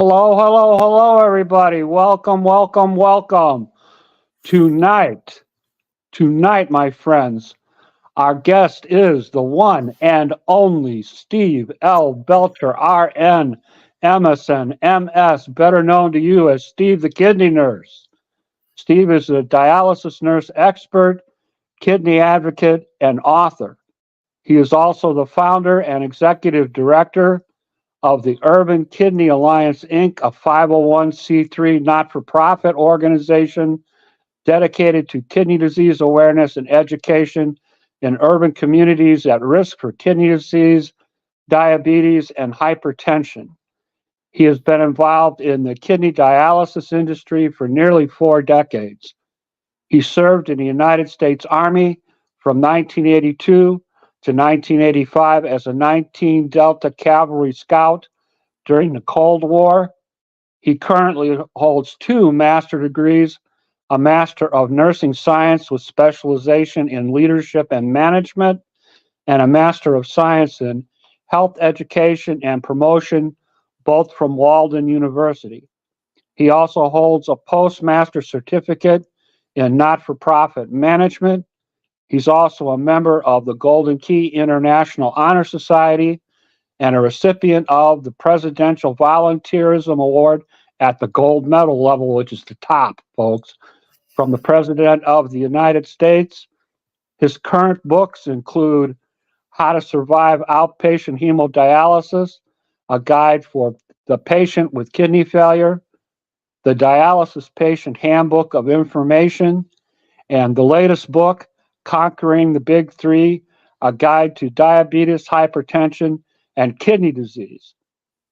Hello, hello, hello, everybody. Welcome, welcome, welcome. Tonight, tonight, my friends, our guest is the one and only Steve L. Belcher, RN, MSN, MS, better known to you as Steve the Kidney Nurse. Steve is a dialysis nurse expert, kidney advocate, and author. He is also the founder and executive director of the Urban Kidney Alliance, Inc., a 501c3 not for profit organization dedicated to kidney disease awareness and education in urban communities at risk for kidney disease, diabetes, and hypertension. He has been involved in the kidney dialysis industry for nearly 4 decades. He served in the United States Army from 1982 to 1985 as a 19 Delta Cavalry Scout during the Cold War. He currently holds two master degrees, a Master of Nursing Science with specialization in leadership and management, and a Master of Science in Health Education and Promotion, both from Walden University. He also holds a postmaster certificate in not-for-profit management. He's also a member of the Golden Key International Honor Society and a recipient of the Presidential Volunteerism Award at the gold medal level, which is the top, folks, from the President of the United States. His current books include How to Survive Outpatient Hemodialysis, a guide for the patient with kidney failure, the Dialysis Patient Handbook of Information, and the latest book, Conquering the Big Three, a guide to diabetes, hypertension, and kidney disease.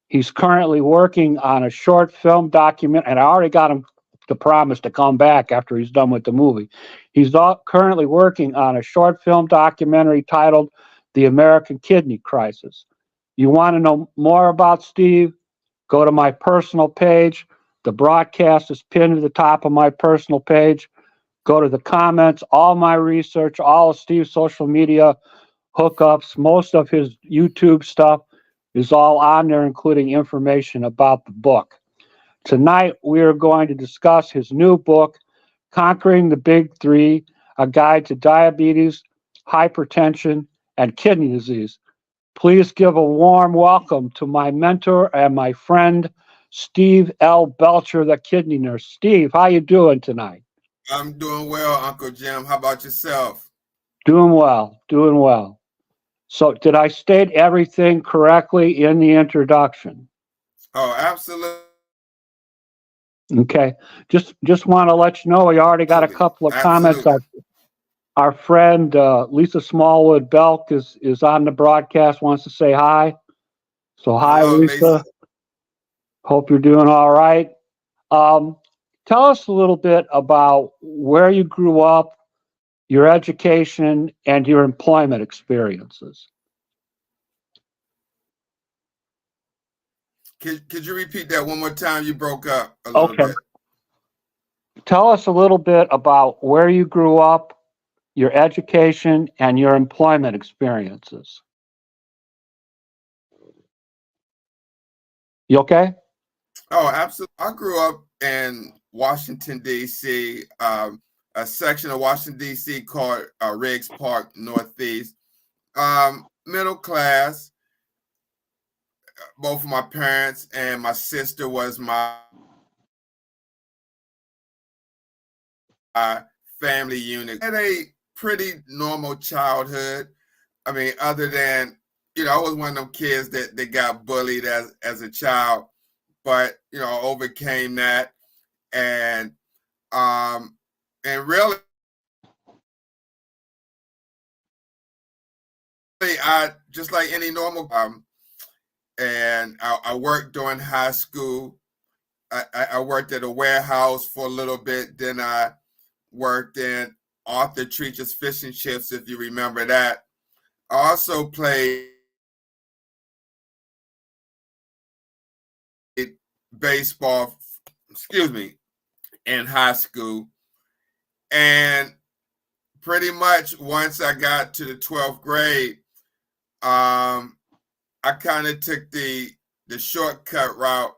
He's currently working on a short film document, and I already got him to promise to come back after he's done with the movie. He's currently working on a short film documentary titled The American Kidney Crisis. You want to know more about Steve? Go to my personal page. The broadcast is pinned to the top of my personal page. Go to the comments, all my research, all of Steve's social media hookups, most of his YouTube stuff is all on there, including information about the book. Tonight, we are going to discuss his new book, Conquering the Big Three, a guide to diabetes, hypertension, and kidney disease. Please give a warm welcome to my mentor and my friend, Steve L. Belcher, the kidney nurse. Steve, how you doing tonight? I'm doing well, Uncle Jim. How about yourself? Doing well, doing well. So did I state everything correctly in the introduction? Oh, absolutely. Okay. Just want to let you know we already got a couple of comments. Absolutely. Our friend Lisa Smallwood Belk is on the broadcast, wants to say hi. So hi, Hello, Lisa. Lisa. Hope you're doing all right. Tell us a little bit about where you grew up, your education, and your employment experiences. Could you repeat that one more time? You broke up a little Okay. bit. Tell us a little bit about where you grew up, your education, and your employment experiences. You okay? Oh, absolutely. I grew up in Washington, D.C., a section of Washington, D.C. called Riggs Park Northeast. Middle class. Both of my parents and my sister was my family unit. I had a pretty normal childhood. I mean, other than, I was one of them kids that got bullied as a child, but, I overcame that. And really, I just like any normal, and I worked during high school. I worked at a warehouse for a little bit. Then I worked in Arthur Treacher's Fish and Chips, if you remember that. I also played baseball, in high school. And pretty much once I got to the 12th grade, I kind of took the shortcut route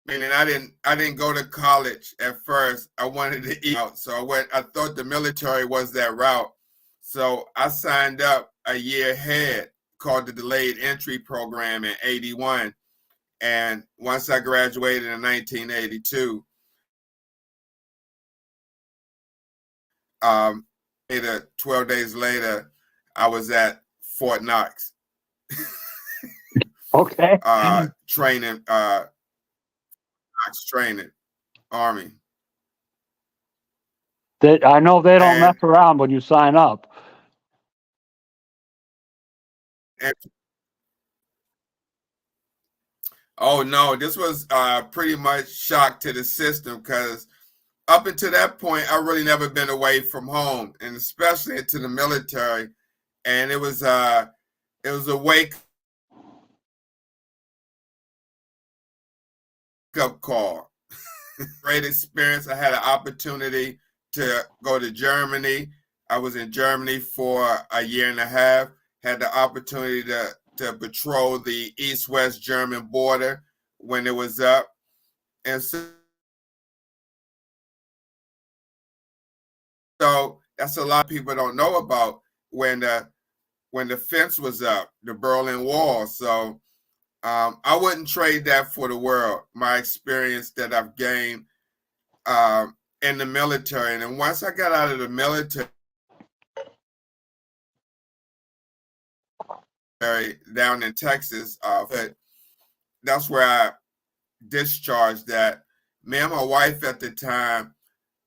Meaning I didn't go to college at first. I wanted to eat out. So I thought the military was that route. So I signed up a year ahead, called the delayed entry program in 81. And once I graduated in 1982, later, 12 days later, I was at Fort Knox. Okay. Training, Knox training, Army. I know they don't mess And, around when you sign up. and oh no, this was pretty much shock to the system because up until that point, I really never been away from home, and especially into the military. And it was a wake up call. Great experience. I had an opportunity to go to Germany. I was in Germany for a year and a half. Had the opportunity to patrol the East-West German border when it was up, and so that's a lot of people don't know about when the fence was up, the Berlin Wall. So I wouldn't trade that for the world. My experience that I've gained in the military, and then once I got out of the military down in Texas, that's where I discharged that. Me and my wife at the time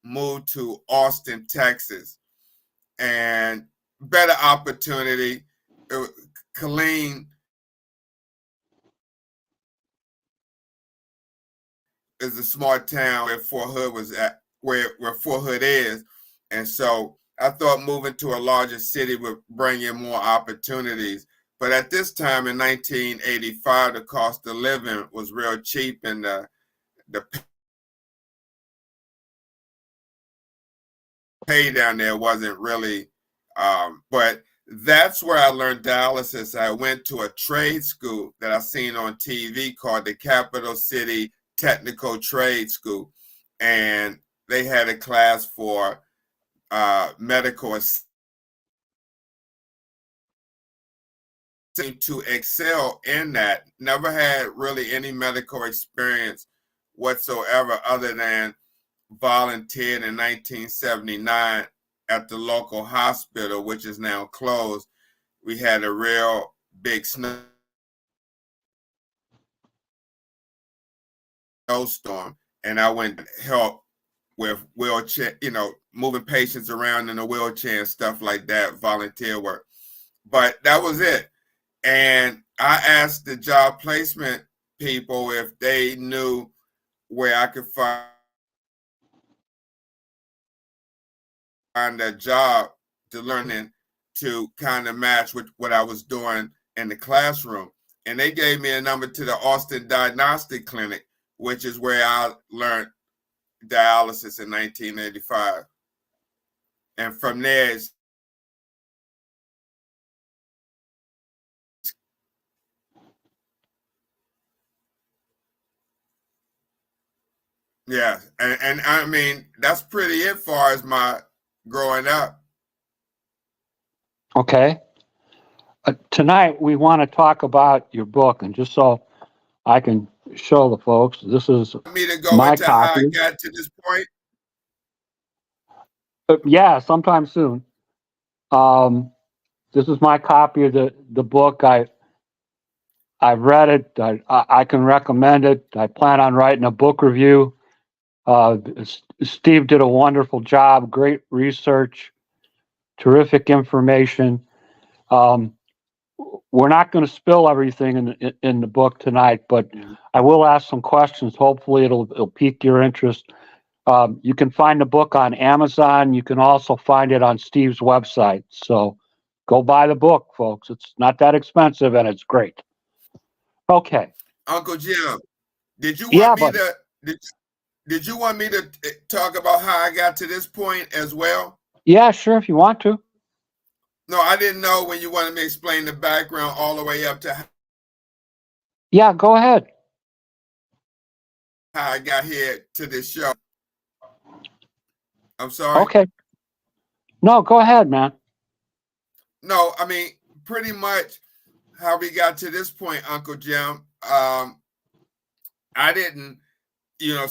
moved to Austin, Texas, and better opportunity. Killeen is a small town where Fort Hood was at, where Fort Hood is, and so I thought moving to a larger city would bring in more opportunities. But at this time in 1985, the cost of living was real cheap, and the pay down there wasn't really. But that's where I learned dialysis. I went to a trade school that I seen on TV called the Capital City Technical Trade School, and they had a class for medical assistants to excel in that. Never had really any medical experience whatsoever other than volunteered in 1979 at the local hospital, which is now closed. We had a real big snowstorm, and I went to help with wheelchair, moving patients around in a wheelchair and stuff like that, volunteer work. But that was it. And I asked the job placement people if they knew where I could find a job to learn in to kind of match with what I was doing in the classroom. And they gave me a number to the Austin Diagnostic Clinic, which is where I learned dialysis in 1985. And from there, yeah. And I mean, that's pretty it far as my growing up. Okay. Tonight we want to talk about your book, and just so I can show the folks, this is Me to go my into how I copy. got to this point. Yeah, sometime soon. This is my copy of the book. I've read it. I can recommend it. I plan on writing a book review. Steve did a wonderful job. Great research, terrific information. We're not going to spill everything in the book tonight, but I will ask some questions. Hopefully, it'll pique your interest. You can find the book on Amazon. You can also find it on Steve's website. So go buy the book, folks. It's not that expensive, and it's great. Okay. Uncle Jim, did you Yeah, want me but to did you want me to talk about how I got to this point as well? yeah, sure, if you want to. No, I didn't know when you wanted me to explain the background all the way up to. Yeah, go ahead. how I got here to this show. I'm sorry. Okay. No, go ahead, man. No, I mean, pretty much how we got to this point, Uncle Jim. I didn't, you know,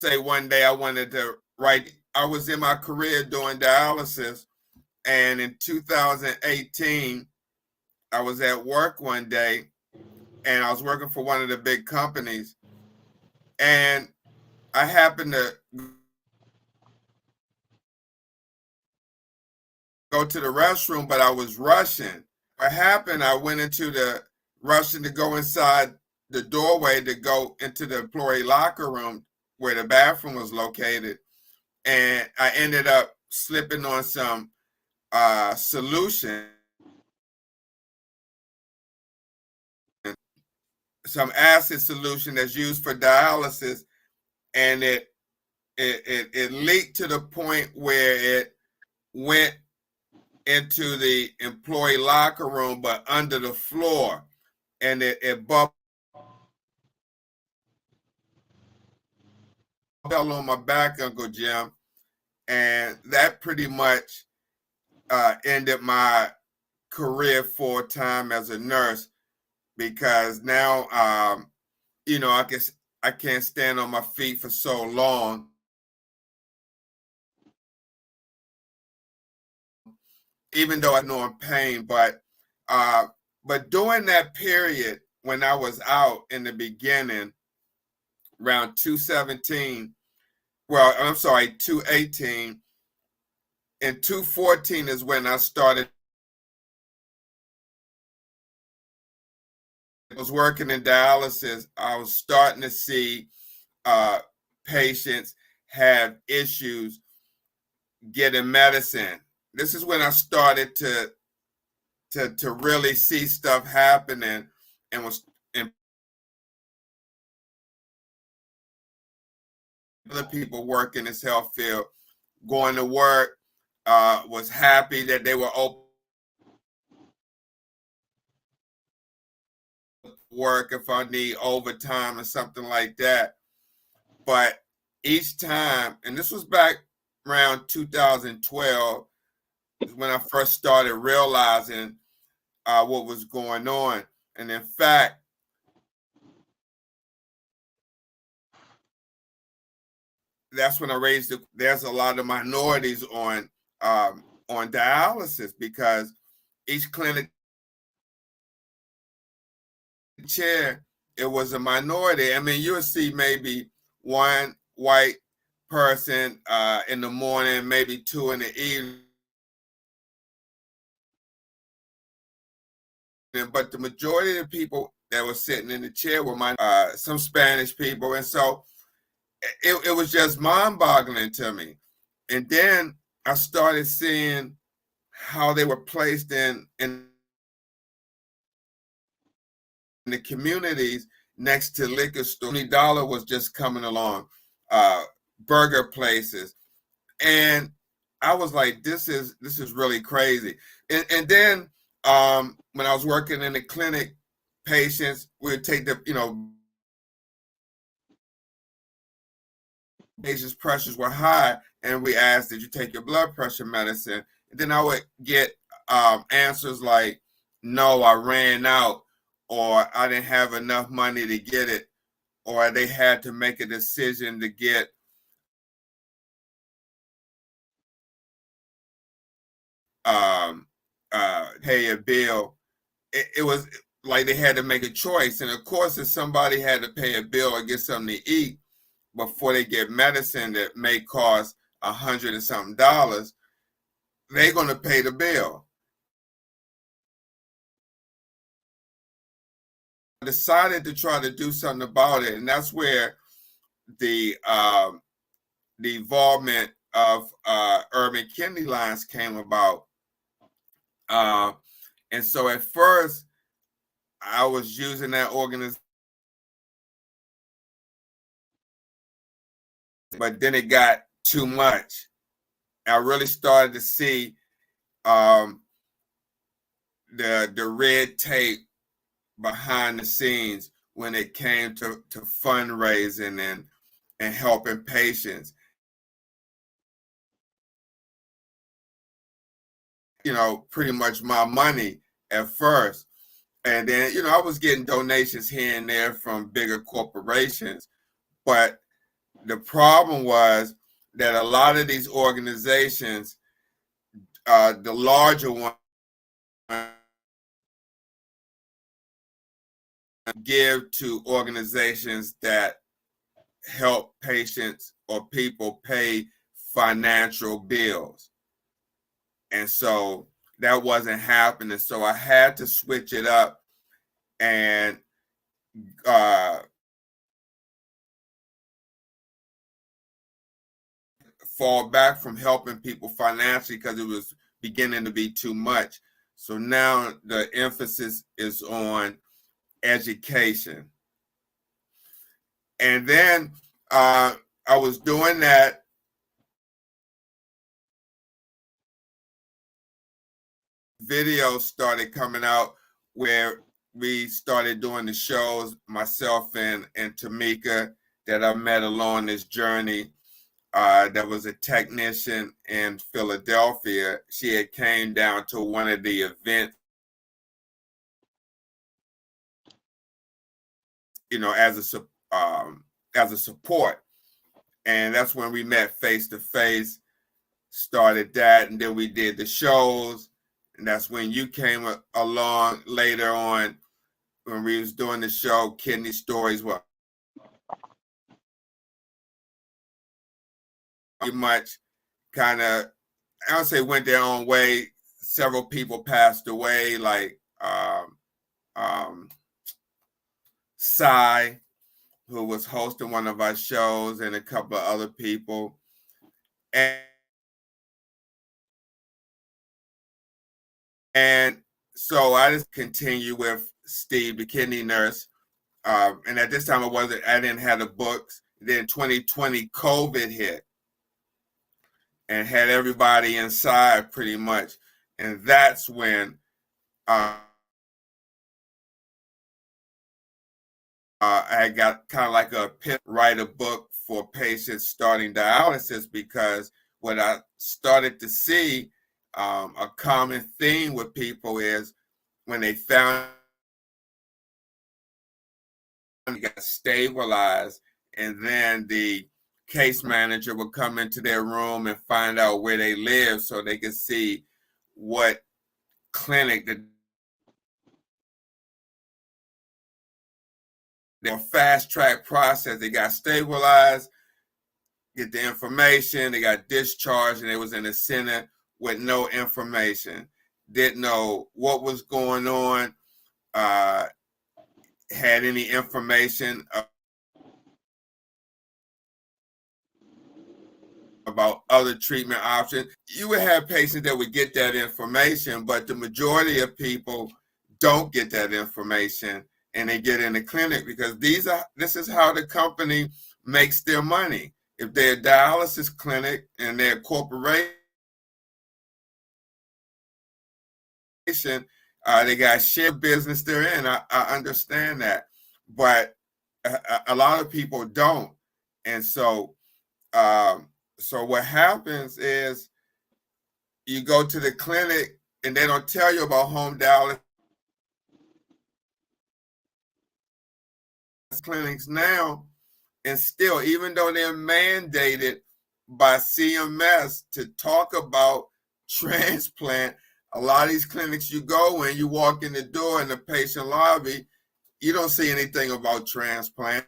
say one day I wanted to write. I was in my career doing dialysis, and in 2018, I was at work one day, and I was working for one of the big companies, and I happened to go to the restroom, but I was rushing. What happened, I went into the rushing to go inside the doorway to go into the employee locker room where the bathroom was located. And I ended up slipping on some solution, some acid solution that's used for dialysis. And it leaked to the point where it went into the employee locker room, but under the floor. And it bubbled on my back, Uncle Jim. And that pretty much ended my career full time as a nurse, because now, I can't stand on my feet for so long. Even though I know I'm pain, but during that period when I was out in the beginning, around 217, well, I'm sorry, 218, and 214 is when I started. I was working in dialysis. I was starting to see patients have issues getting medicine. This is when I started to really see stuff happening, and other people working in this health field going to work, was happy that they were open work if I need overtime or something like that. But each time, and this was back around 2012, is when I first started realizing what was going on. And in fact, that's when I raised there's a lot of minorities on dialysis, because each clinic chair, it was a minority. I mean, you'll see maybe one white person in the morning, maybe two in the evening, but the majority of the people that were sitting in the chair were some Spanish people. And so it was just mind-boggling to me. And then I started seeing how they were placed in the communities next to liquor stores. $20 was just coming along, burger places. And I was like, this is really crazy. And then when I was working in the clinic, patients would take patients' pressures were high, and we asked, did you take your blood pressure medicine? And then I would get answers like, no, I ran out, or I didn't have enough money to get it, or they had to make a decision to get pay a bill. It was like they had to make a choice. And of course, if somebody had to pay a bill or get something to eat before they get medicine that may cost $100 and something, they're going to pay the bill. I decided to try to do something about it, and that's where the involvement of urban kidney lines came about. And so at first, I was using that organization, but then it got too much. I really started to see the red tape behind the scenes when it came to fundraising and helping patients. Pretty much my money at first. And then, I was getting donations here and there from bigger corporations. But the problem was that a lot of these organizations, the larger ones, give to organizations that help patients or people pay financial bills. And so that wasn't happening. So I had to switch it up and fall back from helping people financially because it was beginning to be too much. So now the emphasis is on education. And then I was doing that. Videos started coming out where we started doing the shows, myself and Tamika, that I met along this journey. There was a technician in Philadelphia. She had came down to one of the events, as a support, and that's when we met face to face. Started that, and then we did the shows, and that's when you came along later on when we was doing the show. Kidney Stories were pretty much kind of, I would say, went their own way. Several people passed away, like Cy, who was hosting one of our shows, and a couple of other people. And so I just continue with Steve, the kidney nurse. And at this time, I didn't have the books. Then 2020 COVID hit and had everybody inside pretty much. And that's when I got kind of like a pit, write a book for patients starting dialysis, because what I started to see, a common theme with people is when they found they got stabilized, and then the case manager would come into their room and find out where they live so they could see what clinic that their fast track process. They got stabilized, get the information, they got discharged, and they was in a center with no information, didn't know what was going on, had any information about other treatment options. You would have patients that would get that information, but the majority of people don't get that information, and they get in the clinic because this is how the company makes their money. If they're a dialysis clinic and they're a corporation, they got share business they're in. I understand that, but a lot of people don't. And so what happens is you go to the clinic and they don't tell you about home dialysis clinics now. And still, even though they're mandated by CMS to talk about transplant, a lot of these clinics you go in, you walk in the door in the patient lobby, you don't see anything about transplant.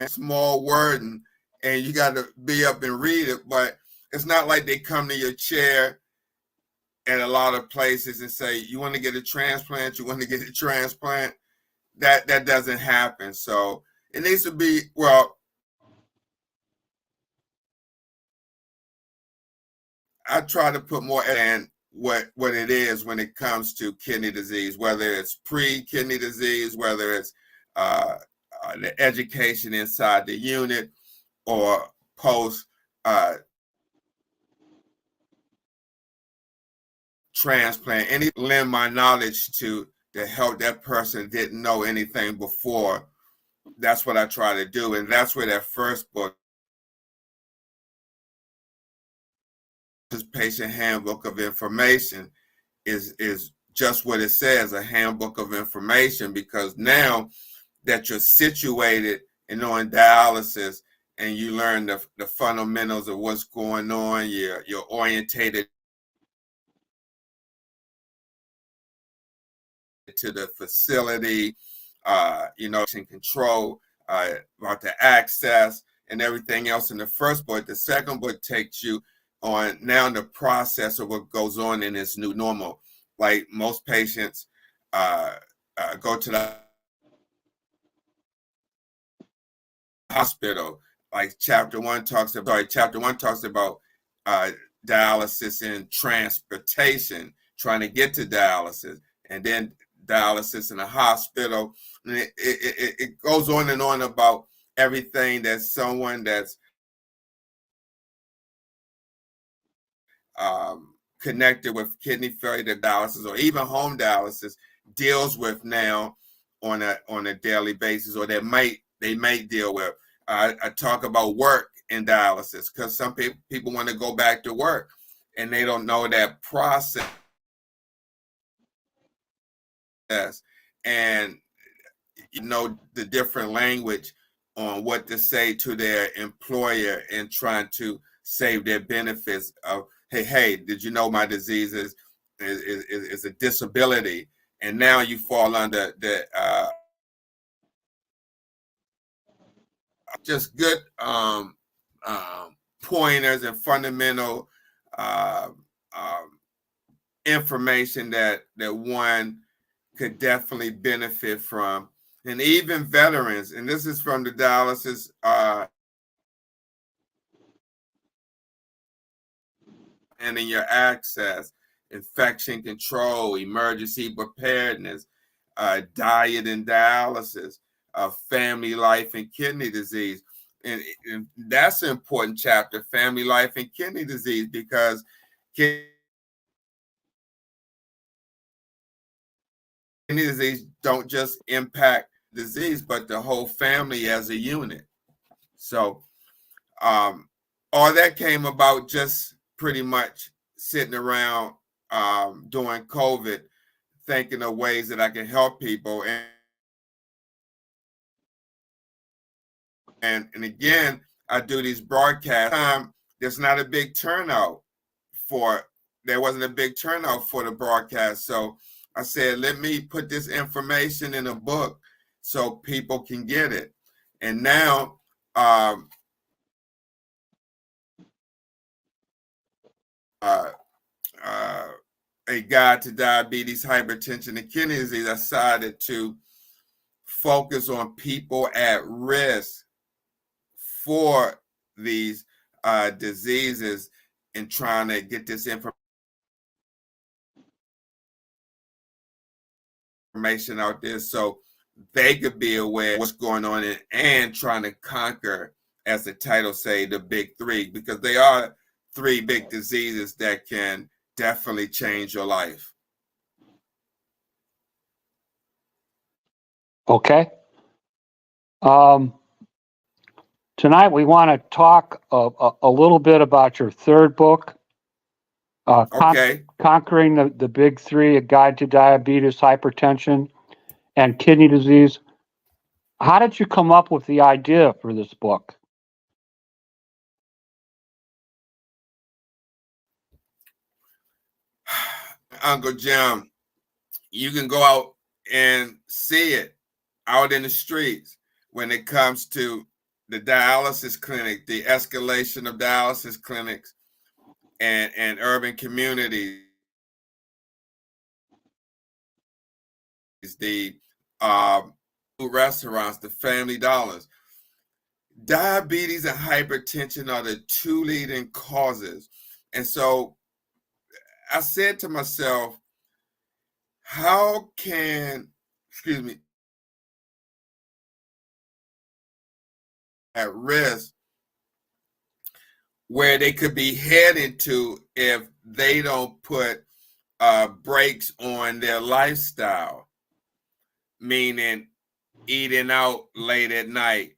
Small wording, and you got to be up and read it, but it's not like they come to your chair at a lot of places and say, you want to get a transplant, you want to get a transplant. That doesn't happen. So it needs to be, well, I try to put more in what it is when it comes to kidney disease, whether it's pre-kidney disease, whether it's the education inside the unit, or post transplant, any lend my knowledge to help that person didn't know anything before. That's what I try to do. And that's where that first book, this Patient Handbook of Information, is just what it says, a handbook of information, because now that you're situated and on dialysis and you learn the fundamentals of what's going on, you're orientated to the facility, and control, about the access and everything else in the first book. The second book takes you on now the process of what goes on in this new normal. Like most patients go to the hospital. Like chapter one talks about dialysis and transportation, trying to get to dialysis, and then dialysis in the hospital. And it goes on and on about everything that someone that's connected with kidney failure dialysis or even home dialysis deals with now on a daily basis, or they might deal with. I talk about work in dialysis because some people want to go back to work and they don't know that process, and the different language on what to say to their employer in trying to save their benefits of, hey, did you know my disease is a disability? And now you fall under the just good pointers and fundamental information that one could definitely benefit from. And even veterans, and this is from the dialysis and in your access, infection control, emergency preparedness, diet and dialysis, family life and kidney disease. And that's an important chapter, family life and kidney disease, because kidney disease don't just impact disease, but the whole family as a unit. So all that came about just pretty much sitting around during COVID, thinking of ways that I can help people. And again, I do these broadcasts. There's not a big turnout there wasn't a big turnout for the broadcast. So I said, let me put this information in a book so people can get it. And now, A Guide to Diabetes, Hypertension, and Kidney Disease, I decided to focus on people at risk for these diseases and trying to get this information out there so they could be aware of what's going on and trying to conquer, as the title say, the big three, because they are three big diseases that can definitely change your life. Okay. Tonight we want to talk a little bit about your third book, Okay. Conquering the Big Three, A Guide to Diabetes, Hypertension, and Kidney Disease. How did you come up with the idea for this book? Uncle Jim, you can go out and see it out in the streets when it comes to the dialysis clinic, the escalation of dialysis clinics and urban communities, the restaurants, the Family Dollars. Diabetes and hypertension are the two leading causes. And so I said to myself, how can, at risk where they could be headed to if they don't put breaks on their lifestyle, meaning eating out late at night.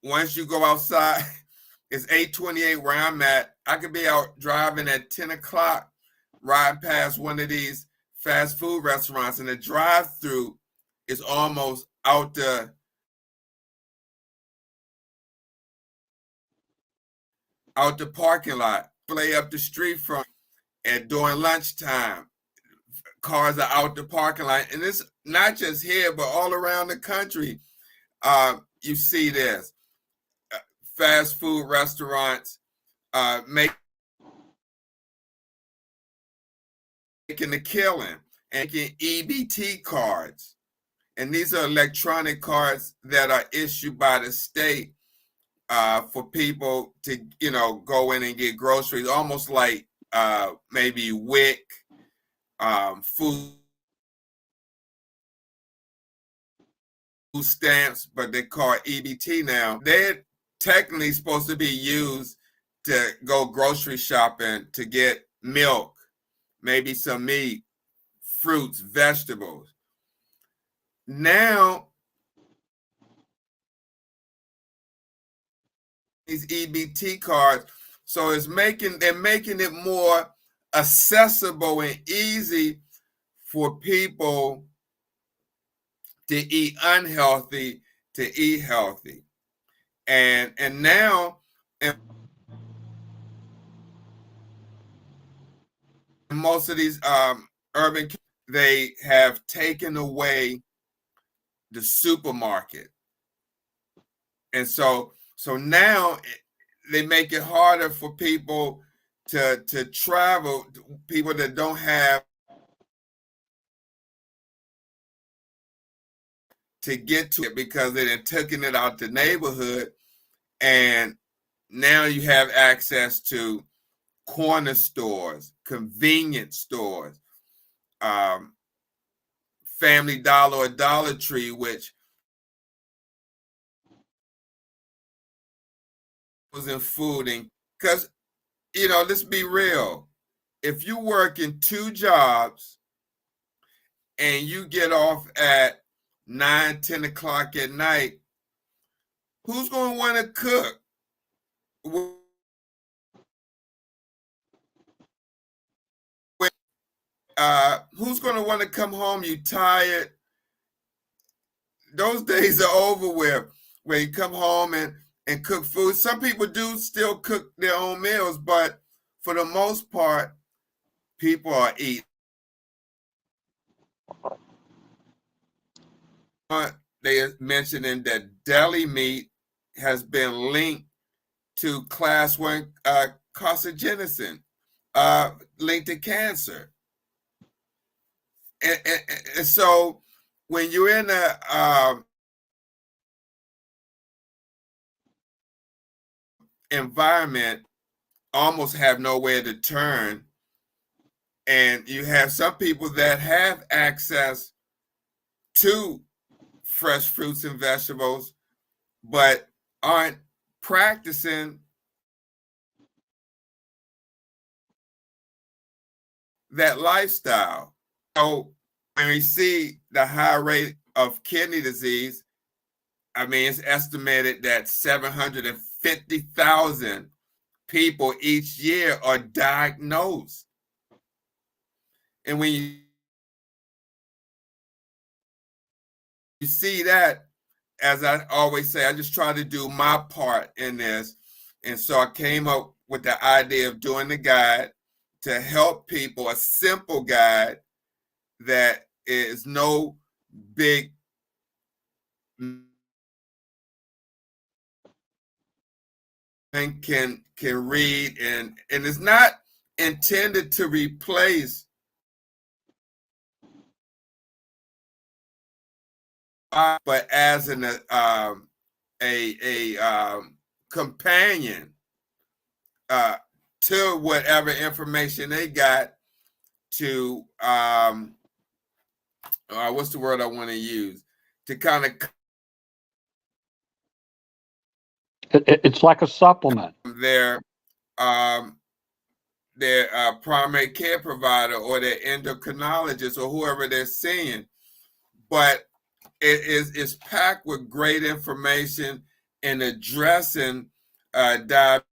Once you go outside, it's 8:28 where I'm at. I could be out driving at 10 o'clock, riding past one of these fast food restaurants, and the drive-through is almost out the parking lot, play up the street from, and during lunchtime, cars are out the parking lot, and it's not just here, but all around the country. You see this fast food restaurants making the killing and making EBT cards, and these are electronic cards that are issued by the state for people to, go in and get groceries, almost like maybe WIC, food stamps, but they're called EBT now. They're technically supposed to be used to go grocery shopping to get milk, maybe some meat, fruits, vegetables. Now, these EBT cards, so they're making it more accessible and easy for people to eat unhealthy to eat healthy. And now, in most of these urban, they have taken away the supermarket, and so now they make it harder for people to travel, people that don't have to get to it, because they done taken it out the neighborhood, and now you have access to corner stores, convenience stores, Family Dollar or Dollar Tree, which was in food. And because, let's be real, if you work in 2 jobs and you get off at 9, 10 o'clock at night, who's going to want to cook? Who's going to want to come home? You tired? Those days are over where you come home and cook food. Some people do still cook their own meals, but for the most part, people are eating. They are mentioning that deli meat has been linked to class 1 carcinogen, linked to cancer. And so when you're in a environment, almost have nowhere to turn, and you have some people that have access to fresh fruits and vegetables, but aren't practicing that lifestyle. So when we see the high rate of kidney disease, I mean, it's estimated that 750,000 people each year are diagnosed. And when you see that, as I always say, I just try to do my part in this. And so I came up with the idea of doing the guide to help people, a simple guide that is no big and can read, and it's not intended to replace but as a companion to whatever information they got to what's the word I want to use, to kind of It's like a supplement. their um, primary care provider or their endocrinologist or whoever they're seeing. But it's packed with great information in addressing diabetes.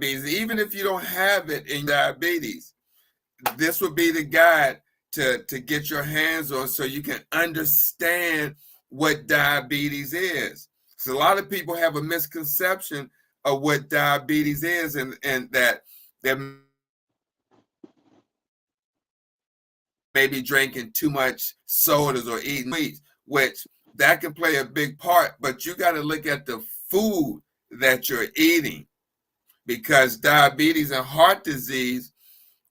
Even if you don't have it in diabetes, this would be the guide to get your hands on so you can understand what diabetes is. So a lot of people have a misconception of what diabetes is, and that they're maybe drinking too much sodas or eating sweets, which that can play a big part, but you got to look at the food that you're eating, because diabetes and heart disease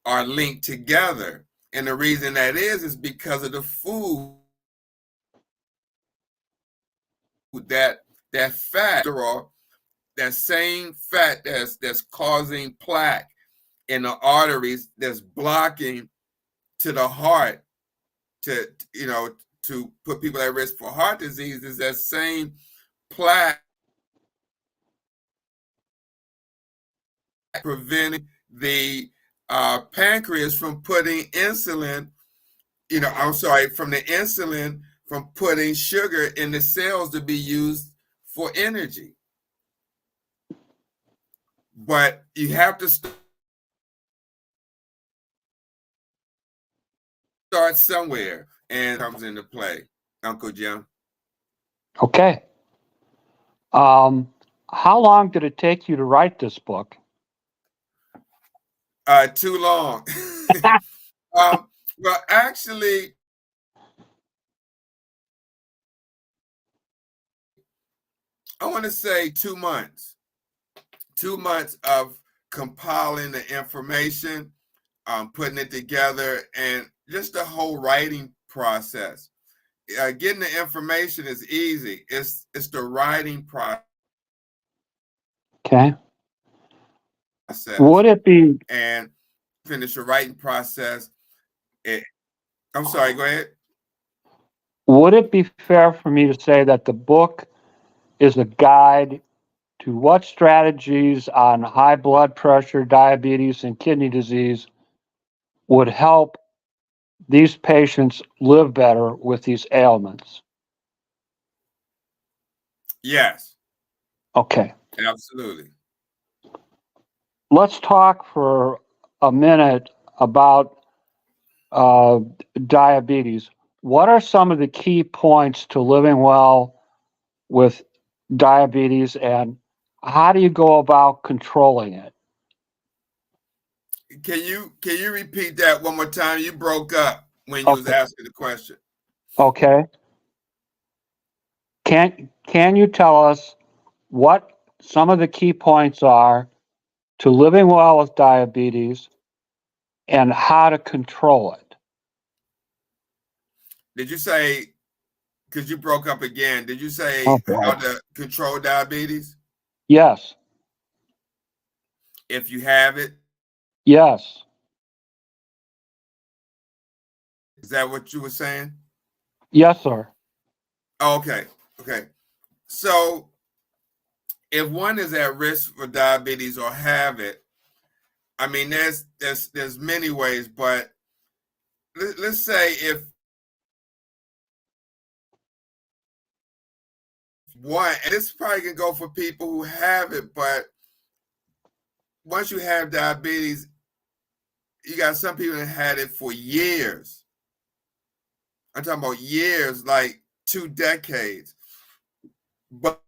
are linked together. And the reason that is because of the food, that fat, that same fat that's causing plaque in the arteries, that's blocking to the heart, to to put people at risk for heart disease, is that same plaque preventing the pancreas from putting insulin, from the insulin from putting sugar in the cells to be used for energy. But you have to start somewhere, and comes into play, Uncle Jim. Okay. How long did it take you to write this book? Too long. Well, actually, I want to say 2 months. 2 months of compiling the information, putting it together, and just the whole writing process. Getting the information is easy. It's the writing process. Okay. Would it be And finish the writing process? I'm sorry. Go ahead. would it be fair for me to say that the book is a guide to what strategies on high blood pressure, diabetes, and kidney disease would help these patients live better with these ailments? Yes. Okay. Absolutely. Let's talk for a minute about diabetes. What are some of the key points to living well with diabetes, and how do you go about controlling it? Can you repeat that one more time? You broke up when you was asking the question. Okay. Can you tell us what some of the key points are to living well with diabetes and how to control it? Did you say, because you broke up again, did you say Okay. how to control diabetes? Yes. If you have it? Yes. Is that what you were saying? Yes, sir. Okay. Okay. So if one is at risk for diabetes or have it, I mean, there's many ways, but let's say if one, and this probably can go for people who have it, but once you have diabetes, you got some people that had it for years. I'm talking about years, like 2 decades. But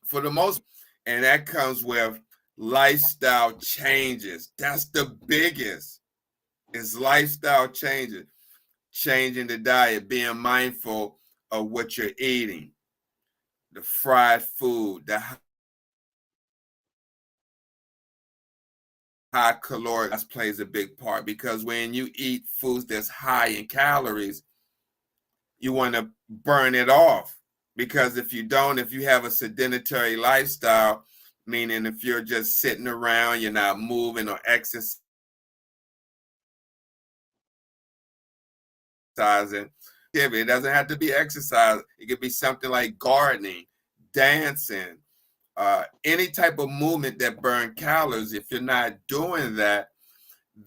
for the most, and that comes with lifestyle changes. That's the biggest, is lifestyle changes. Changing the diet, being mindful of what you're eating, the fried food, the high caloric, that plays a big part, because when you eat foods that's high in calories, you want to burn it off, because if you don't, if you have a sedentary lifestyle, meaning if you're just sitting around, you're not moving or exercising, exercising. It doesn't have to be exercise. It could be something like gardening, dancing, any type of movement that burn calories. If you're not doing that,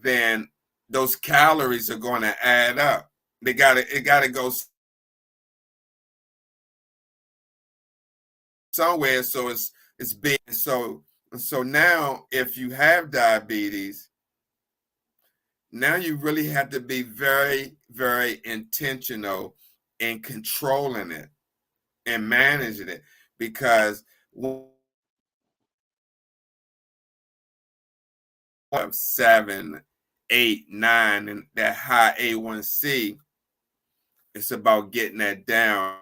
then those calories are going to add up. It got to go somewhere. So it's being so now if you have diabetes, now you really have to be very, very intentional in controlling it and managing it, because 7, 8, 9, and that high A1C, it's about getting that down,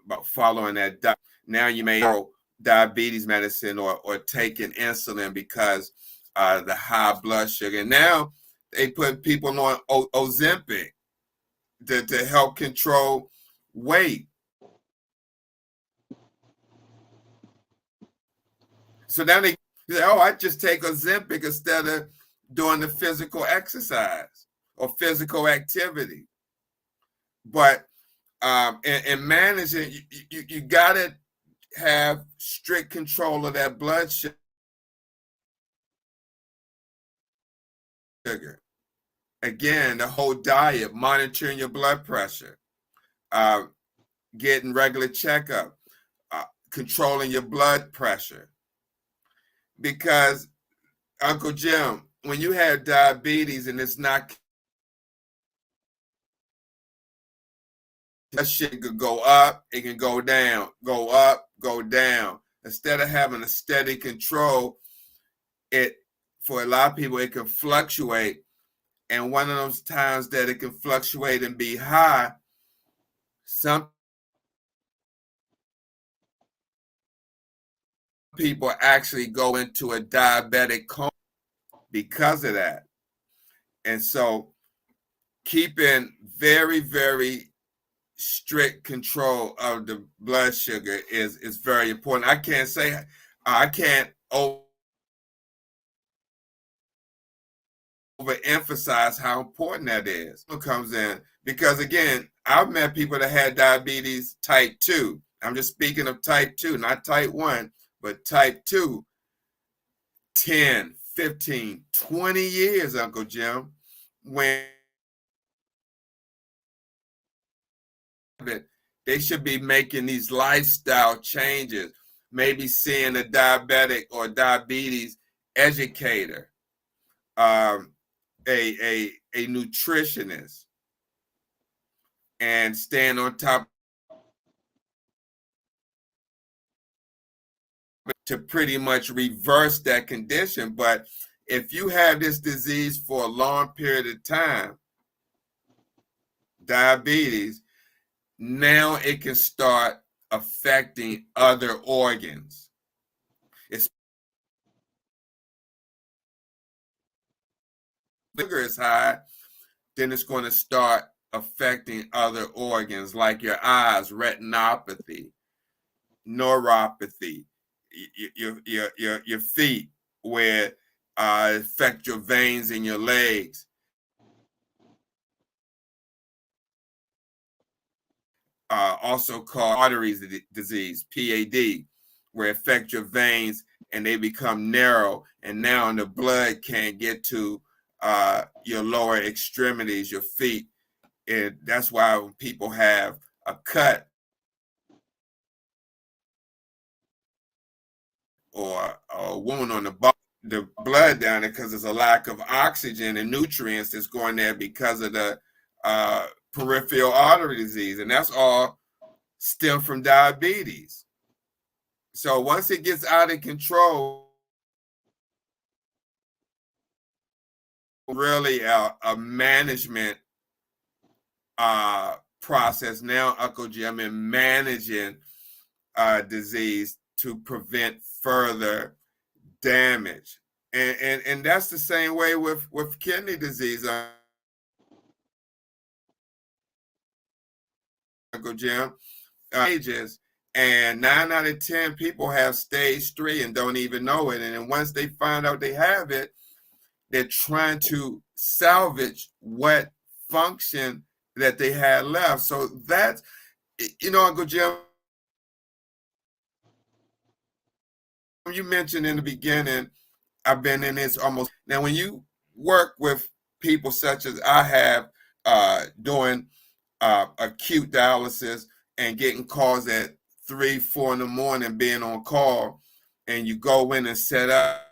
about following that diet. Now you may go diabetes medicine or taking insulin because the high blood sugar. Now they put people on Ozempic to help control weight. So now they say, oh, I just take Ozempic instead of doing the physical exercise or physical activity. But in managing, you got to have strict control of that blood sugar. Again, the whole diet, monitoring your blood pressure, getting regular checkup, controlling your blood pressure. Because, Uncle Jim, when you have diabetes and it's not, that shit could go up, it can go down, go up, go down. Instead of having a steady control, for a lot of people, it can fluctuate. And one of those times that it can fluctuate and be high, some people actually go into a diabetic coma because of that. And so keeping very, very strict control of the blood sugar is very important. I can't overemphasize how important that is. It comes in because, again, I've met people that had diabetes type 2. I'm just speaking of type 2, not type 1, but type 2. 10, 15, 20 years, Uncle Jim, when they should be making these lifestyle changes, maybe seeing a diabetic or diabetes educator, a nutritionist, and staying on top to pretty much reverse that condition. But if you have this disease for a long period of time, diabetes, now it can start affecting other organs. If sugar is high, then it's going to start affecting other organs like your eyes, retinopathy, neuropathy, your feet, where affect your veins in your legs. Also called arteries disease, PAD, where it affects your veins and they become narrow, and now the blood can't get to your lower extremities, your feet. And that's why when people have a cut or a wound on the blood down there, because there's a lack of oxygen and nutrients that's going there because of the peripheral artery disease. And that's all stem from diabetes. So once it gets out of control, really a management process now, Uncle Jim, in managing disease to prevent further damage. And that's the same way with kidney disease, Uncle Jim. And 9 out of 10 people have stage 3 and don't even know it. And then once they find out they have it, they're trying to salvage what function that they had left. So that's, Uncle Jim, you mentioned in the beginning, I've been in this almost. Now, when you work with people such as I have, doing acute dialysis and getting calls at 3, 4 in the morning, being on call, and you go in and set up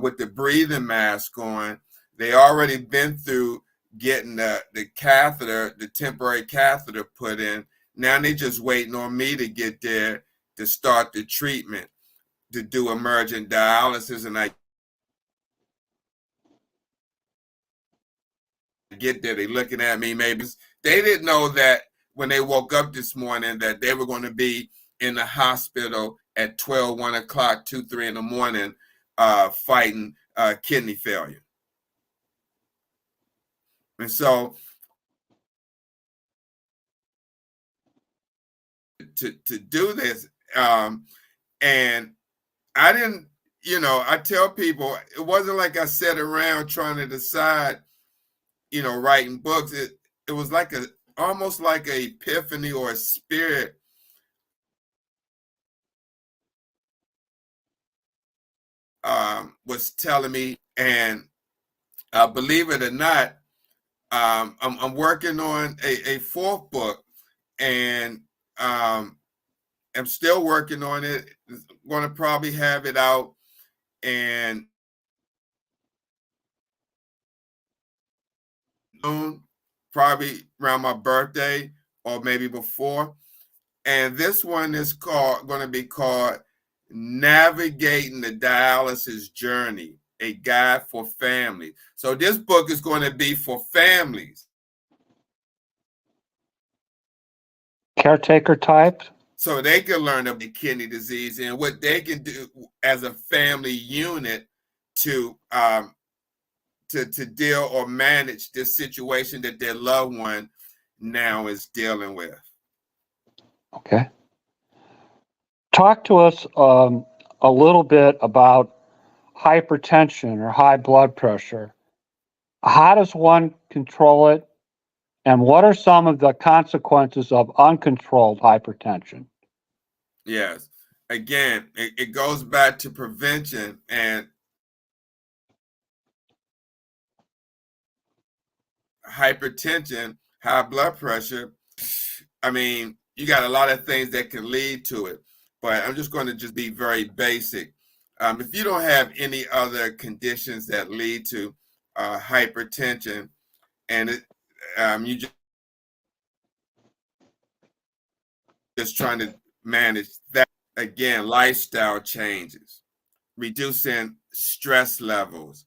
with the breathing mask on, they already been through getting the catheter, the temporary catheter put in. Now they just waiting on me to get there to start the treatment, to do emergent dialysis. And I get there, they looking at me, maybe they didn't know that when they woke up this morning that they were going to be in the hospital at 12, 1 o'clock, 2, 3 in the morning, fighting kidney failure. And so to do this, and I didn't, I tell people, it wasn't like I sat around trying to decide, writing books. It was like almost like a epiphany or a spirit was telling me. And believe it or not, I'm working on a fourth book, and I'm still working on it. I'm going to probably have it out, and probably around my birthday or maybe before. And this one is going to be called Navigating the Dialysis Journey, a guide for families. So this book is going to be for families. Caretaker type? So they can learn about kidney disease and what they can do as a family unit to deal or manage this situation that their loved one now is dealing with. Okay. Talk to us a little bit about hypertension or high blood pressure. How does one control it? And what are some of the consequences of uncontrolled hypertension? Yes. Again, it goes back to prevention and hypertension, high blood pressure. I mean, you got a lot of things that can lead to it, but I'm just going to just be very basic. If you don't have any other conditions that lead to hypertension, and you just trying to manage that, again, lifestyle changes, reducing stress levels,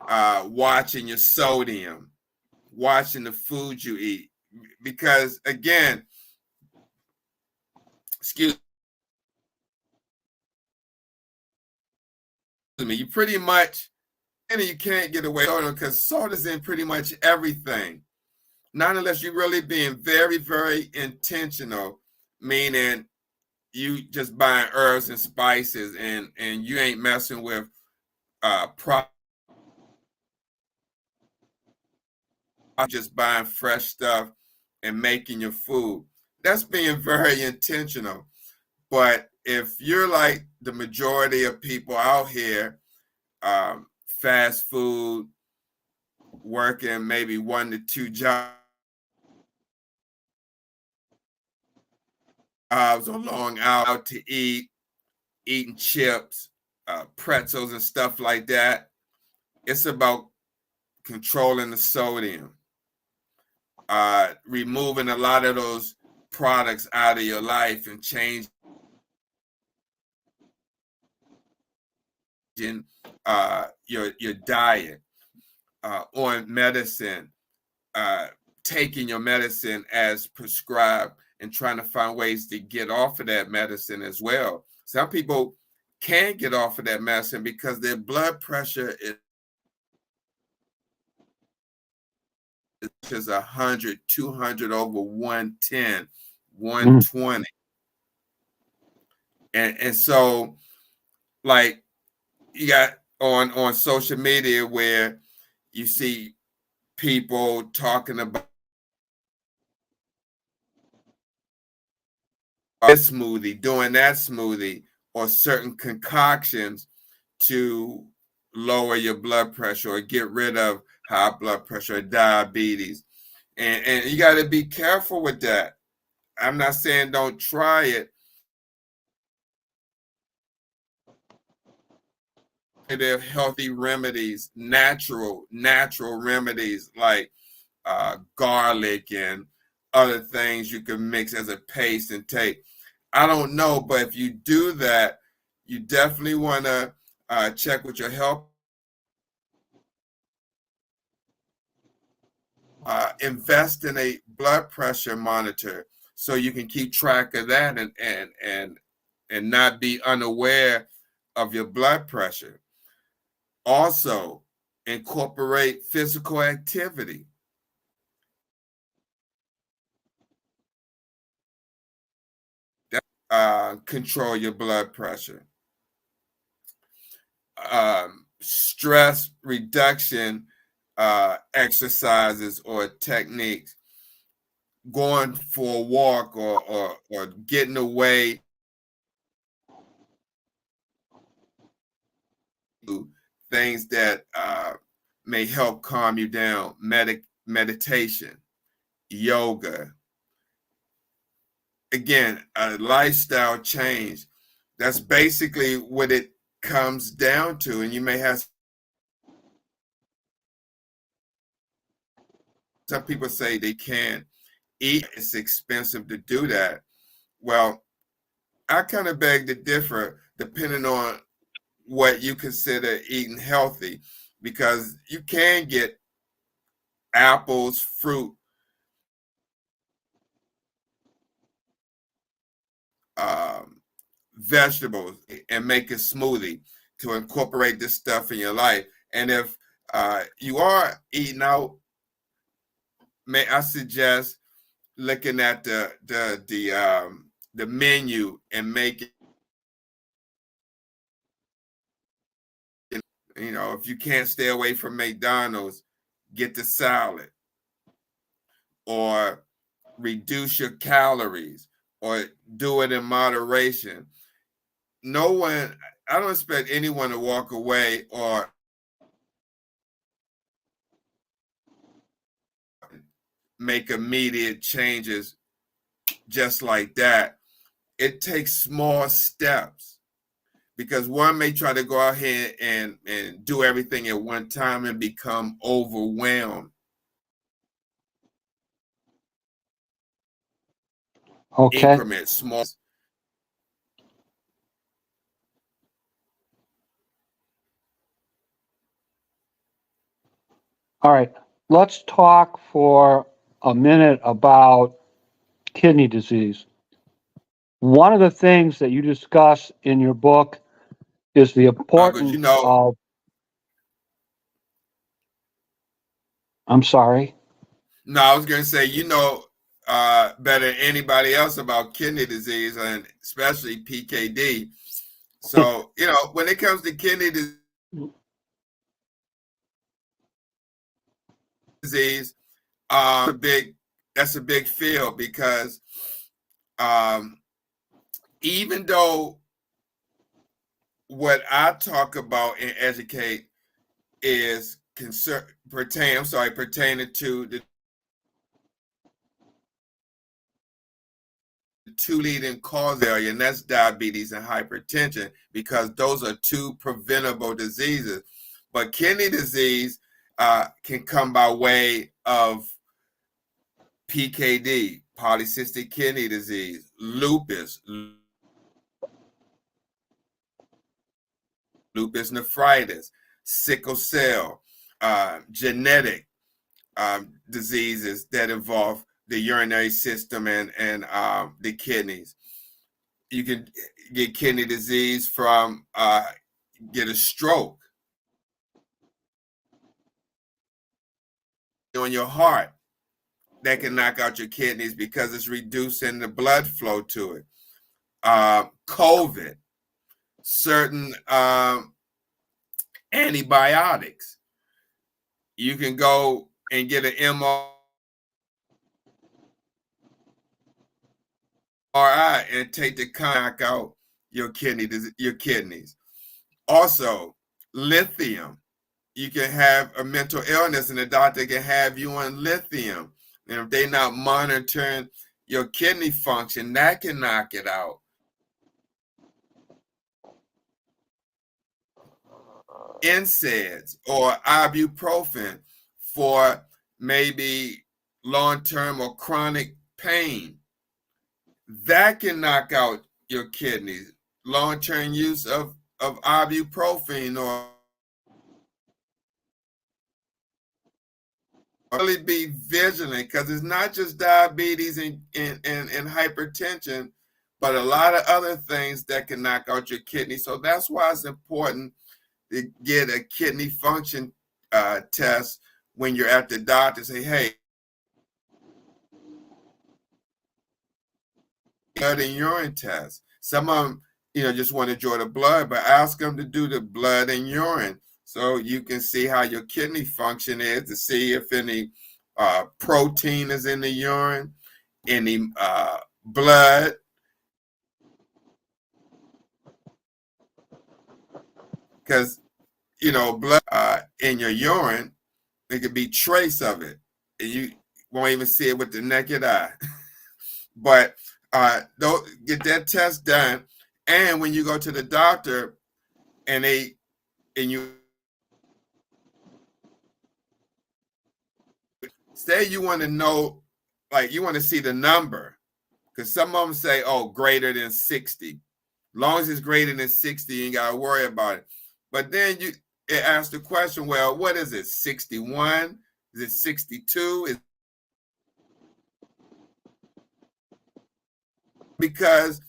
watching your sodium, watching the food you eat, because again, excuse me, you pretty much, and you can't get away with it because salt is in pretty much everything. Not unless you're really being very, very intentional, meaning you just buying herbs and spices and you ain't messing with just buying fresh stuff and making your food. That's being very intentional. But if you're like the majority of people out here, fast food, working maybe 1 to 2 jobs or long out to eat, eating chips, pretzels and stuff like that, it's about controlling the sodium, removing a lot of those products out of your life and changing your diet, on medicine, taking your medicine as prescribed and trying to find ways to get off of that medicine as well. Some people can't get off of that medicine because their blood pressure is 100, 200 over 110, 120. And so like you got on social media where you see people talking about this smoothie, doing that smoothie, or certain concoctions to lower your blood pressure or get rid of high blood pressure or diabetes. And you got to be careful with that. I'm not saying don't try it. They're healthy remedies, natural remedies like garlic and other things you can mix as a paste and take. I don't know, but if you do that, you definitely want to check with your health. Invest in a blood pressure monitor so you can keep track of that and not be unaware of your blood pressure. Also, incorporate physical activity. Control your blood pressure. Stress reduction exercises or techniques, going for a walk or getting away, things that may help calm you down, meditation, yoga. Again, a lifestyle change. That's basically what it comes down to. And you may have some people say they can't eat, it's expensive to do that. Well, I kind of beg to differ depending on what you consider eating healthy, because you can get apples, fruit, vegetables, and make a smoothie to incorporate this stuff in your life. And if you are eating out, may I suggest looking at the menu and making, if you can't stay away from McDonald's, get the salad or reduce your calories or do it in moderation. I don't expect anyone to walk away or make immediate changes just like that. It takes small steps, because one may try to go out here and do everything at one time and become overwhelmed. Okay. Increment, small. All right. Let's talk for a minute about kidney disease. One of the things that you discuss in your book is the Because importance of, I'm sorry. no, I was going to say, better than anybody else about kidney disease, and especially PKD. So, when it comes to kidney disease, that's a big field, because um, even though what I talk about and educate is pertaining to the two leading causes area, and that's diabetes and hypertension, because those are two preventable diseases. But kidney disease can come by way of PKD, polycystic kidney disease, lupus nephritis, sickle cell, genetic diseases that involve the urinary system and the kidneys. You can get kidney disease from get a stroke on your heart that can knock out your kidneys because it's reducing the blood flow to it. COVID, certain antibiotics. You can go and get an MRI and take the knock out your kidneys. Also, lithium. You can have a mental illness and the doctor can have you on lithium. And if they're not monitoring your kidney function, that can knock it out. NSAIDs or ibuprofen for maybe long-term or chronic pain, that can knock out your kidneys. Long-term use of ibuprofen or really be vigilant, because it's not just diabetes and hypertension, but a lot of other things that can knock out your kidney. So that's why it's important to get a kidney function test when you're at the doctor. Say, hey, blood and urine test. Some of them, just want to draw the blood, but ask them to do the blood and urine so you can see how your kidney function is, to see if any protein is in the urine, any blood. Because, blood in your urine, there could be trace of it, and you won't even see it with the naked eye. But don't get that test done. And when you go to the doctor and you say you want to know, like you want to see the number, because some of them say, oh, greater than 60. Long as it's greater than 60, you ain't got to worry about it. But then it asks the question, well, what is it, 61? Is it 62? Because,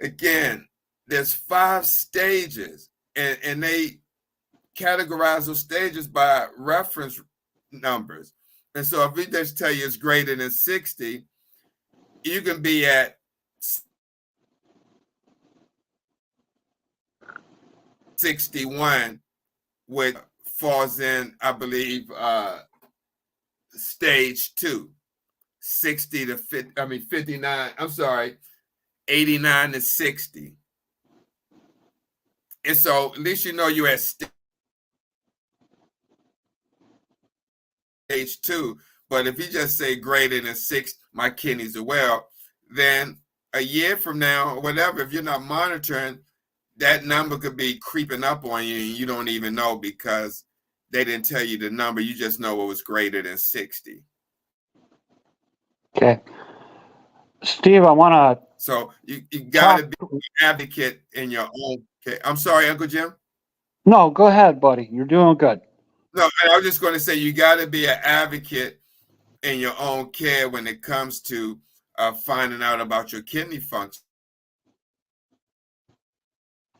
again, there's 5 stages, and they categorize those stages by reference numbers. And so if we just tell you it's greater than 60, you can be at 61, which falls in, I believe, stage 2. 60 to 50, 59, I'm sorry, 89 to 60. And so at least you're at stage 2. But if you just say greater than 6, my kidneys are well, then a year from now or whatever, if you're not monitoring, that number could be creeping up on you and you don't even know, because they didn't tell you the number. You just know it was greater than 60. Okay. Steve, I want to... So you got to be an advocate in your own. Okay. I'm sorry, Uncle Jim. No, go ahead, buddy. You're doing good. No, I was just going to say you got to be an advocate in your own care when it comes to finding out about your kidney function.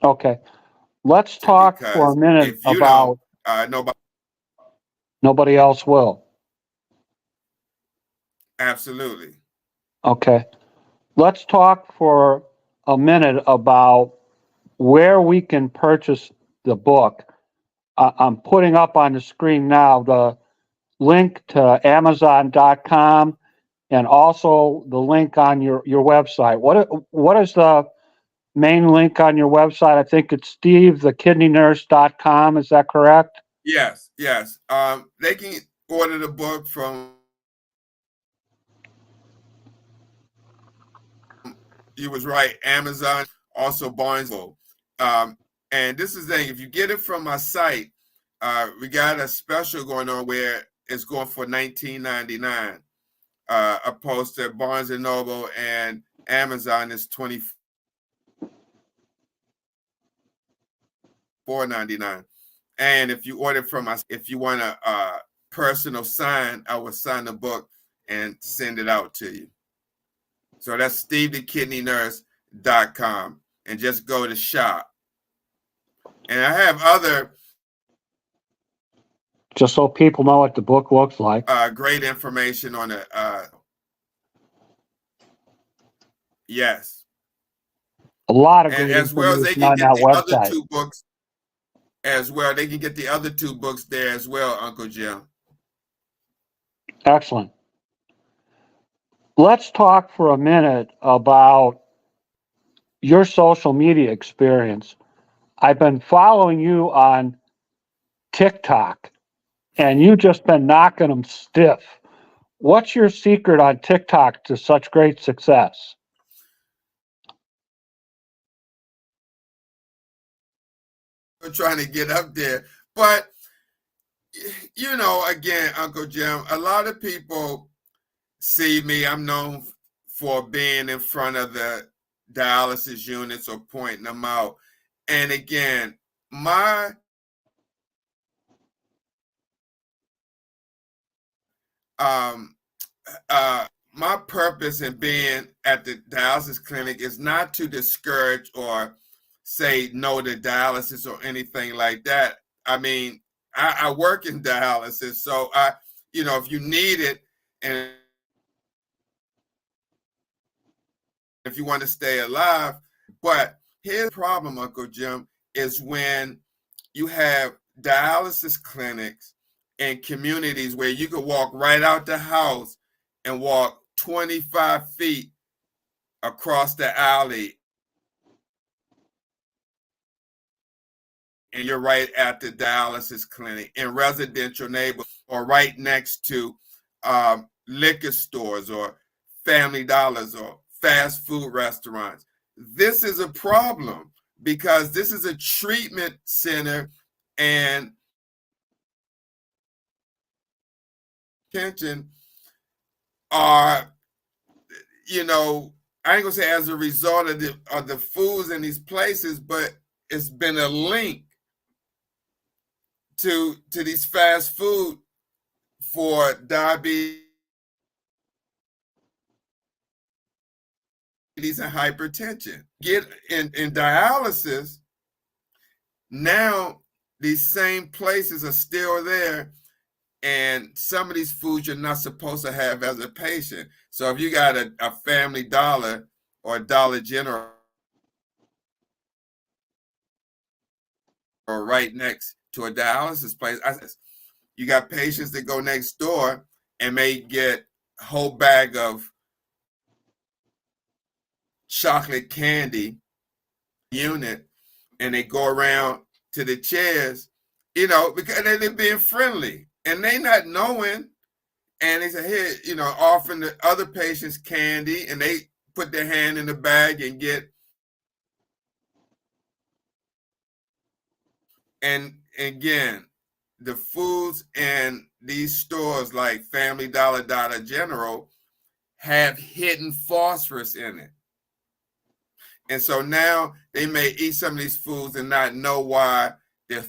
Okay. Let's talk for a minute about... Nobody else will. Absolutely. Okay. Let's talk for a minute about where we can purchase the book. I'm putting up on the screen now the link to Amazon.com and also the link on your website. What is the main link on your website? I think it's SteveTheKidneyNurse.com. Is that correct? Yes. They can order the book from... You was right, Amazon, also Barnes. And this is the thing, if you get it from my site, we got a special going on where it's going for $19.99, opposed to Barnes & Noble and Amazon is $24.99. And if you order from us, if you want a personal sign, I will sign the book and send it out to you. So that's SteveTheKidneyNurse.com, and just go to shop. And I have other... Just so people know what the book looks like. Great information on it. Yes. A lot of And great as well as they information can on get that the other website. two books as well. They can get the other two books there as well, Uncle Jim. Excellent. Let's talk for a minute about your social media experience. I've been following you on TikTok, and you've just been knocking them stiff. What's your secret on TikTok to such great success? We're trying to get up there. But, you know, again, Uncle Jim, a lot of people see me. I'm known for being in front of the dialysis units or pointing them out. And again, my um my purpose in being at the dialysis clinic is not to discourage or say no to dialysis or anything like that. I mean, I work in dialysis, so you know, if you need it and if you want to stay alive. But here's the problem, Uncle Jim, is when you have dialysis clinics in communities where you could walk right out the house and walk 25 feet across the alley and you're right at the dialysis clinic in residential neighborhoods or right next to liquor stores or Family Dollars or fast food restaurants. This is a problem because this is a treatment center and pension are, you know, I ain't gonna say as a result of the foods in these places, but it's been a link to these fast food for diabetes and hypertension. Get in dialysis, now these same places are still there, and some of these foods you're not supposed to have as a patient. So if you got a Family Dollar or a Dollar General or right next to a dialysis place, you got patients that go next door and may get a whole bag of chocolate candy unit and they go around to the chairs, you know, because they're being friendly and they not knowing. And they say, here, you know, offering the other patients candy and they put their hand in the bag and get. And again, the foods in these stores like Family Dollar, Dollar General have hidden phosphorus in it. And so now they may eat some of these foods and not know why their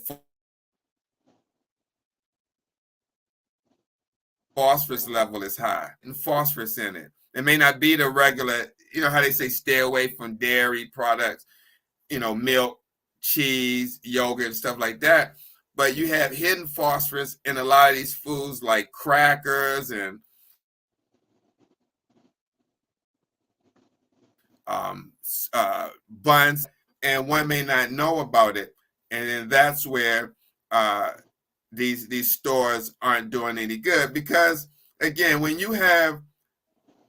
phosphorus level is high and phosphorus in it. It may not be the regular, you know how they say stay away from dairy products, you know, milk, cheese, yogurt, and stuff like that. But you have hidden phosphorus in a lot of these foods like crackers and buns, and one may not know about it. And then that's where these stores aren't doing any good because, again, when you have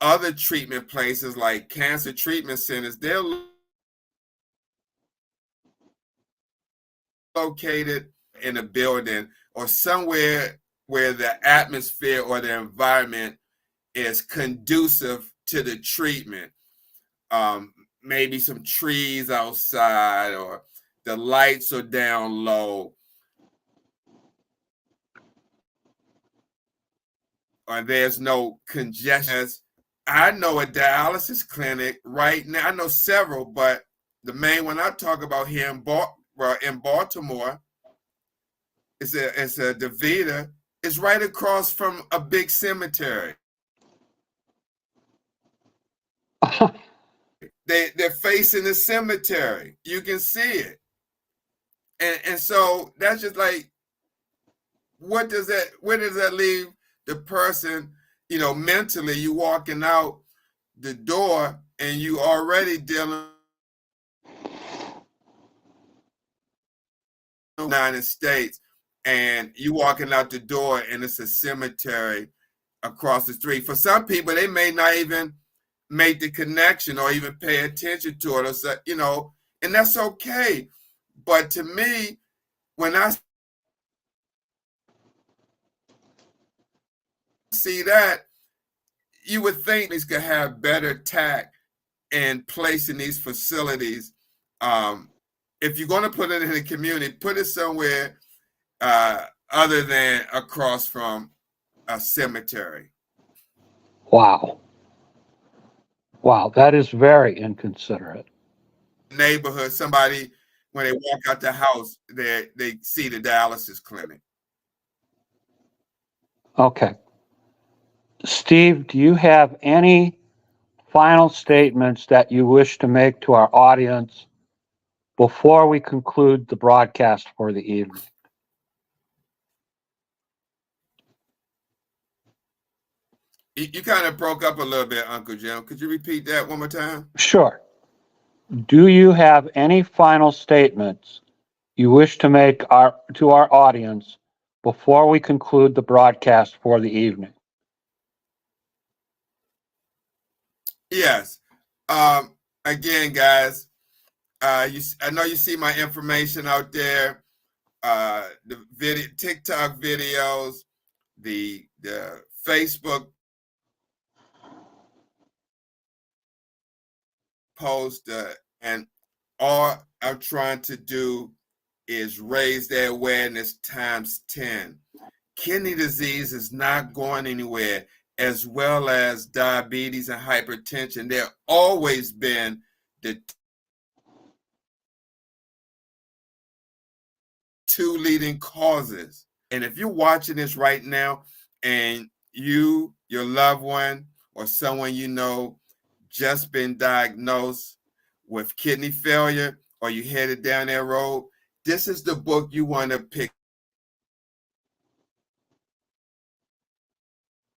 other treatment places like cancer treatment centers, they're located in a building or somewhere where the atmosphere or the environment is conducive to the treatment. Maybe some trees outside or the lights are down low or there's no congestion. I know a dialysis clinic right now. I know several, but the main one I talk about here in Baltimore is a DaVita. It's right across from a big cemetery. They're facing the cemetery. You can see it, and so that's just like, where does that leave the person? You know, mentally, you walking out the door and you already dealing United States, and you walking out the door and it's a cemetery across the street. For some people, they may not even make the connection or even pay attention to it, or say, and that's okay. But to me, when I see that, you would think these could have better tact in placing these facilities. If you're going to put it in the community, put it somewhere other than across from a cemetery. Wow. Wow, that is very inconsiderate. Neighborhood, somebody, when they walk out the house, they see the dialysis clinic. Okay. Steve, do you have any final statements that you wish to make to our audience before we conclude the broadcast for the evening? You kind of broke up a little bit, Uncle Jim. Could you repeat that one more time? Sure. Do you have any final statements you wish to make to our audience before we conclude the broadcast for the evening? Yes. Again, guys, I know you see my information out there. The video, TikTok videos, the Facebook post, and all I'm trying to do is raise their awareness times 10. Kidney disease is not going anywhere, as well as diabetes and hypertension. There always been the two leading causes. And if you're watching this right now and you, your loved one, or someone you know just been diagnosed with kidney failure, or you headed down that road, this is the book you want to pick.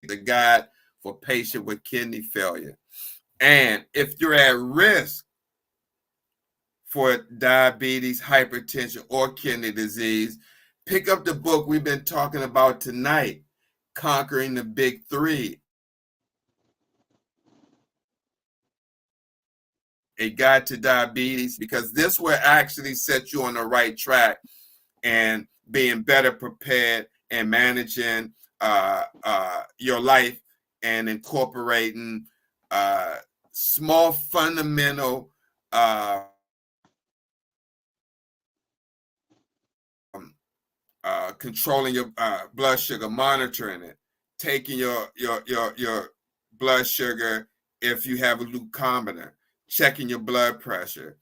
The Guide for Patient with Kidney Failure. And if you're at risk for diabetes, hypertension, or kidney disease, pick up the book we've been talking about tonight, Conquering the Big Three. A Guide to Diabetes, because this will actually set you on the right track and being better prepared and managing your life and incorporating small fundamental controlling your blood sugar, monitoring it, taking your blood sugar if you have a glucometer, checking your blood pressure,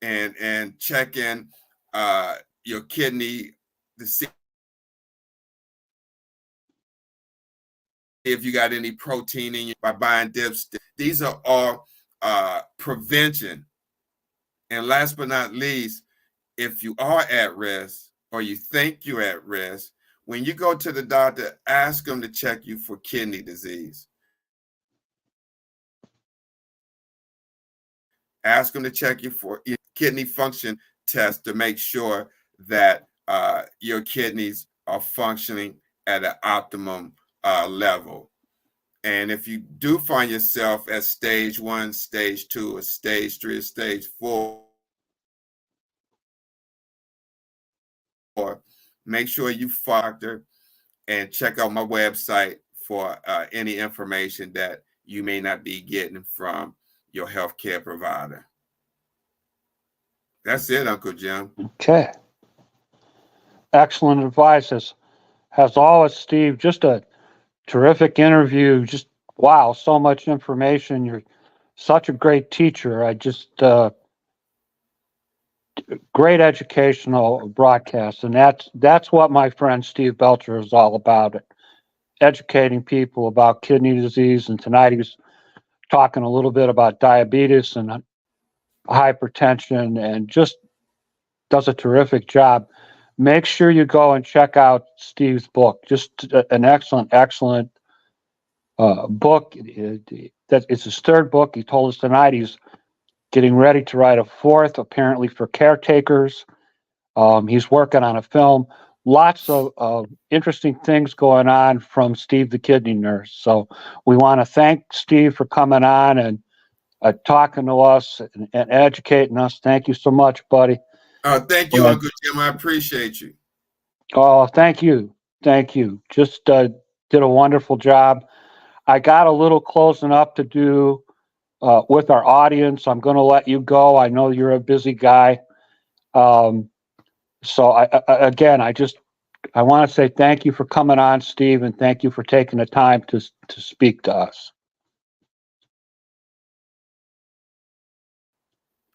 and checking your kidney to see if you got any protein in you by buying dips. These are all prevention. And last but not least, if you are at risk or you think you're at risk, when you go to the doctor, ask them to check you for kidney disease. Ask them to check you for kidney function test to make sure that your kidneys are functioning at an optimum level. And if you do find yourself at stage 1, stage 2, or stage 3, or stage 4, make sure you factor and check out my website for any information that you may not be getting from your healthcare provider. That's it, Uncle Jim. Okay. Excellent advice. As always, Steve, just a terrific interview. Just, wow, so much information. You're such a great teacher. Great educational broadcast. And that's what my friend Steve Belcher is all about, educating people about kidney disease. And tonight he was talking a little bit about diabetes and hypertension, and just does a terrific job. Make sure you go and check out Steve's book. Just an excellent book. It's his third book. He told us tonight he's getting ready to write a fourth, apparently for caretakers. He's working on a film. Lots of interesting things going on from Steve the Kidney Nurse. So we want to thank Steve for coming on and talking to us and educating us. Thank you so much, buddy. Thank you, Uncle Jim. I appreciate you. Oh, thank you. Thank you. Just did a wonderful job. I got a little closing up to do with our audience. I'm going to let you go. I know you're a busy guy. So I want to say thank you for coming on, Steve, and thank you for taking the time to speak to us.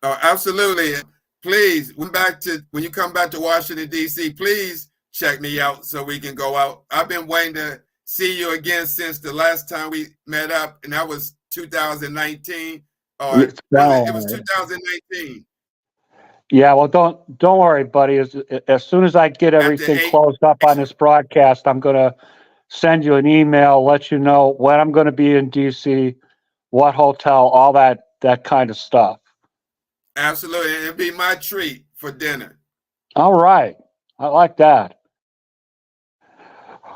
Oh, absolutely. Please, when you come back to Washington, D.C., please check me out so we can go out. I've been waiting to see you again since the last time we met up, and that was 2019. Or it was 2019. Yeah, well, don't worry, buddy. As soon as I get everything closed up on this broadcast, I'm going to send you an email, let you know when I'm going to be in DC, what hotel, all that kind of stuff. Absolutely. It'd be my treat for dinner. All right. I like that.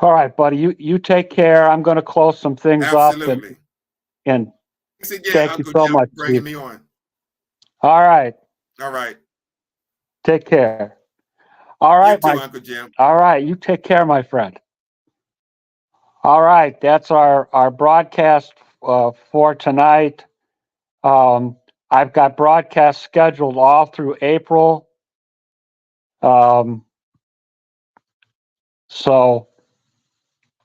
All right, buddy. You take care. I'm going to close some things up. And thanks again, thank Uncle you so Jim, much, for bringing Steve. me on. All right. All right. Take care. All right, you too, Uncle Jim. All right. You take care, my friend. All right. That's our broadcast for tonight. I've got broadcasts scheduled all through April. So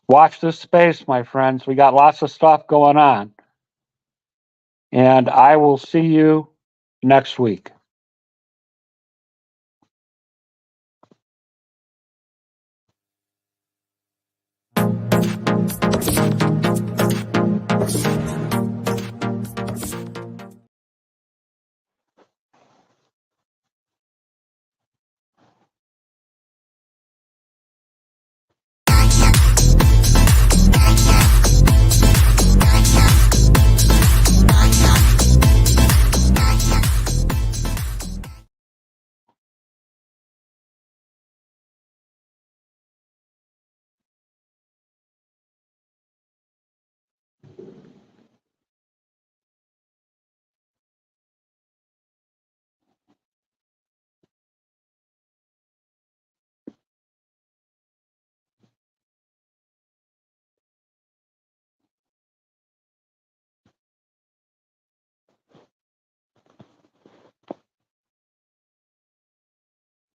watch this space, my friends. We got lots of stuff going on. And I will see you next week.